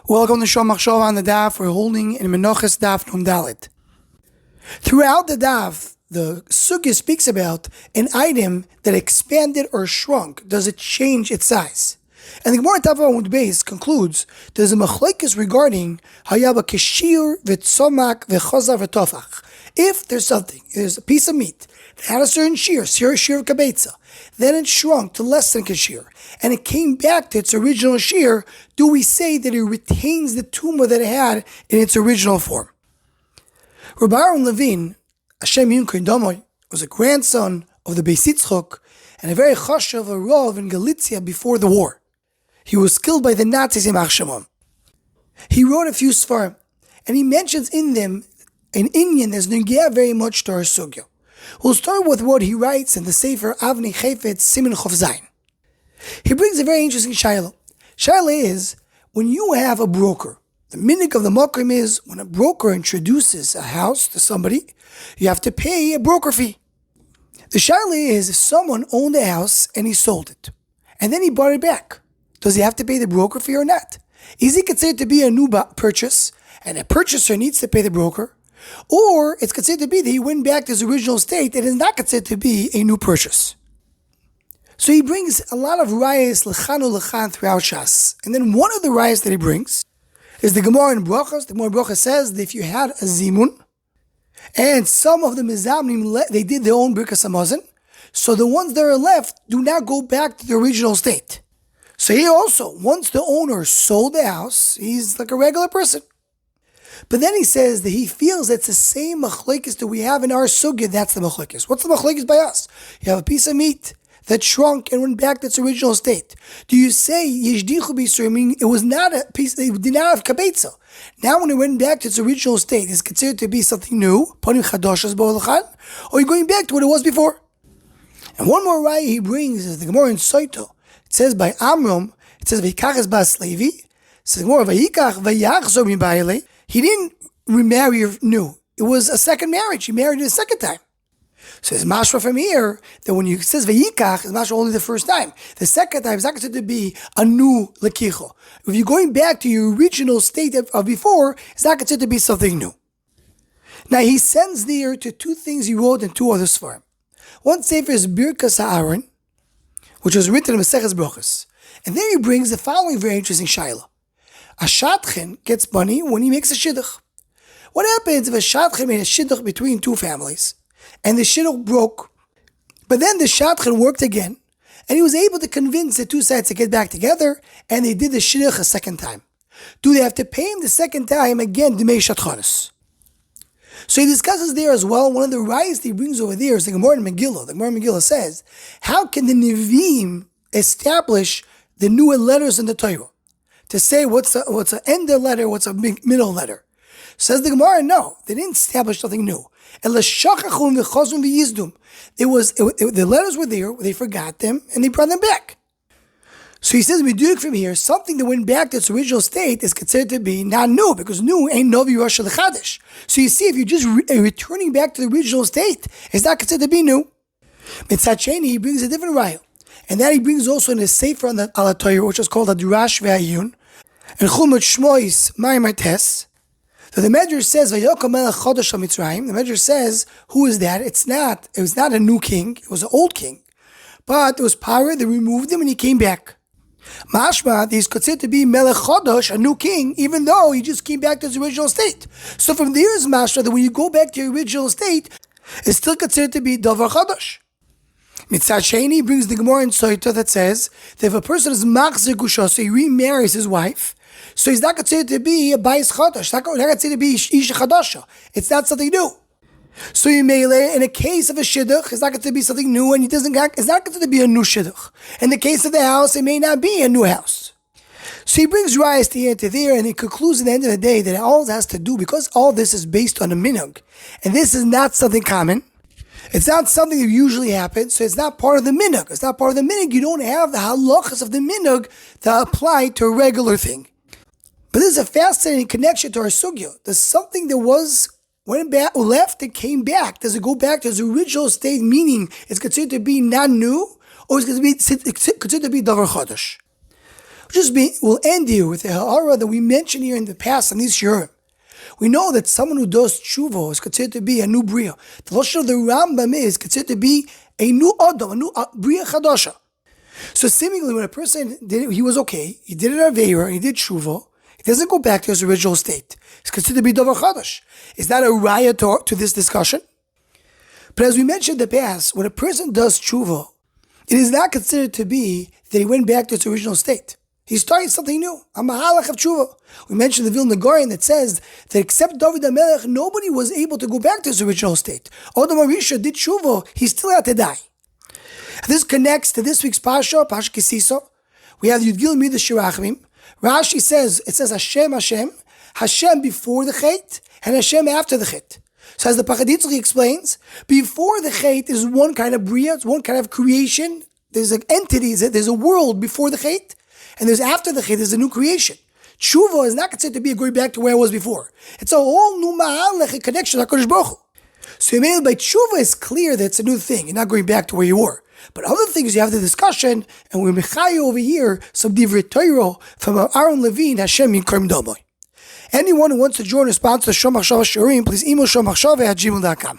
Welcome to Shom Machshava on the Daf. We're holding in Menachos Daf Num Dalet. Throughout the Daf, the Sugiyah speaks about an item that expanded or shrunk. Does it change its size? And the Gemara Tavah Beis concludes there's a machlekes regarding hayaba keshir v'tzomak v'chazar v'tofach. If there's a piece of meat that had a certain shear of kabetza, then it shrunk to less than keshir, and it came back to its original shear, do we say that it retains the tumah that it had in its original form? Rabbi Levin, Hashem Yunkein Domoy, was a grandson of the Beis Yitzchok and a very chashav Rav in Galicia before the war. He was killed by the Nazis in Achshamon. He wrote a few svarim, and he mentions in them an inyan that's nugea very much to our sugya. We'll start with what he writes in the Sefer Avnei Chayfetz Siman Chof Zayin. He brings a very interesting shayla. Shayla is, when you have a broker, the minhag of the makom is, when a broker introduces a house to somebody, you have to pay a broker fee. The shayla is, if someone owned a house and he sold it, and then he bought it back, does he have to pay the broker fee or not? Is it considered to be a new purchase, and a purchaser needs to pay the broker? Or it's considered to be that he went back to his original state and is not considered to be a new purchase. So he brings a lot of rayas lechan throughout Shas. And then one of the rayas that he brings is the Gemara in Brachos. The Gemara in Brachos says that if you had a zimun, and some of the mizamnim, they did their own birkas hamazon, so the ones that are left do not go back to the original state. So he also, once the owner sold the house, he's like a regular person. But then he says that he feels it's the same machlekes that we have in our sugya. That's the machlekes. What's the machlekes by us? You have a piece of meat that shrunk and went back to its original state. Do you say yishdichu b'yisur, meaning it was not a piece, it did not have kabetza? Now when it went back to its original state, is considered to be something new, panim chadashas bo'olachan, or you're going back to what it was before? And one more raya he brings is the Gemara in Soito. It says by Amram, it says v'yikach es bas Levi. It says more v'yikach v'yachzor mibayile. He didn't remarry new. It was a second marriage. He married it a second time. So it's mashma from here that when you says v'yikach, it's mashma only the first time. The second time is not considered to be a new lekicho. If you're going back to your original state of before, it's not considered to be something new. Now he sends there to two things he wrote in two other svarim. One sefer is Birkas Ha'aron, which was written in Maseches Brachos, and there he brings the following very interesting shayla. A shadchan gets money when he makes a shidduch. What happens if a shadchan made a shidduch between two families, and the shidduch broke, but then the shadchan worked again, and he was able to convince the two sides to get back together, and they did the shidduch a second time? Do they have to pay him the second time again, D'mei shadchanos? So he discusses there as well. One of the rayas he brings over there is the Gemara in Megillah. The Gemara in Megillah says, how can the Nevi'im establish the new letters in the Torah? To say what's an end letter, what's a middle letter. Says the Gemara, no, they didn't establish something new. The letters were there, they forgot them, and they brought them back. So he says, we do it from here, something that went back to its original state is considered to be not new, because new ain't novi rosh l'chadash. So you see, if you're just returning back to the original state, it's not considered to be new. Mitzad Sheni, he brings a different raya. And that he brings also in his Sefer on the Ala Torah, which is called Adirash Ve'ayun, and Chumot Shmois Ma'im. So the Medrash says, Vayokam Melech Chodesh HaMitzrayim. The Medrash says, who is that? It was not a new king, it was an old king. But it was power, they removed him and he came back. Mashma, he's considered to be Melech Chodesh, a new king, even though he just came back to his original state. So from there is Mashma, that when you go back to your original state, it's still considered to be Davar Chodesh. Mitzad Sheni brings the Gemara in Soita that says that if a person is machzir gusha, so he remarries his wife, so he's not considered to be a bayis chadash, not considered to be isha chadasha. It's not something new. So you may in a case of a shidduch, it's not considered to be something new, and it's not considered to be a new shidduch. In the case of the house, it may not be a new house. So he brings rayas to there, and he concludes at the end of the day that all this has to do, because all this is based on a minhag, and this is not something common. It's not something that usually happens, so it's not part of the minhag. It's not part of the minhag. You don't have the halachas of the minhag that apply to a regular thing. But this is a fascinating connection to our sugya. There's something that went back, left, and came back. Does it go back to its original state, meaning it's considered to be not new, or is it considered to be davar chodesh? We'll end here with the ha'ara that we mentioned here in the past on these shiurim. We know that someone who does tshuva is considered to be a new bria. The lashon of the Rambam is considered to be a new adam, a new bria chadasha. So seemingly, when a person did it, he was okay. He did it aveira, he did tshuva. He doesn't go back to his original state. It's considered to be davar chadash. Is that a raya to this discussion? But as we mentioned in the past, when a person does tshuva, it is not considered to be that he went back to its original state. He started something new. A mahalach of tshuva. We mentioned the Vilna Gaon that says that except David HaMelech, nobody was able to go back to his original state. Adam Arisha did tshuva, he still had to die. This connects to this week's Pasha Kisiso. We have Yudgil Midas Shirachmim. Rashi says, it says Hashem, Hashem, Hashem before the Chet, and Hashem after the Chet. So as the Pachaditzli explains, before the Chet is one kind of bria, it's one kind of creation. There's an entity, there's a world before the Chet, and there's after the Chet, there's a new creation. Tshuva is not considered to be going back to where I was before. It's a whole new ma'alech connection to HaKadosh Baruch Hu. So by tshuva is clear that it's a new thing. You're not going back to where you were. But other things, you have the discussion, and we're mechayu over here, some divrei Torah from Aaron Levin, Hashem Yinkarm Domoy. Anyone who wants to join or sponsor Shom Machshava Shiurim, please email shommachshava@gmail.com.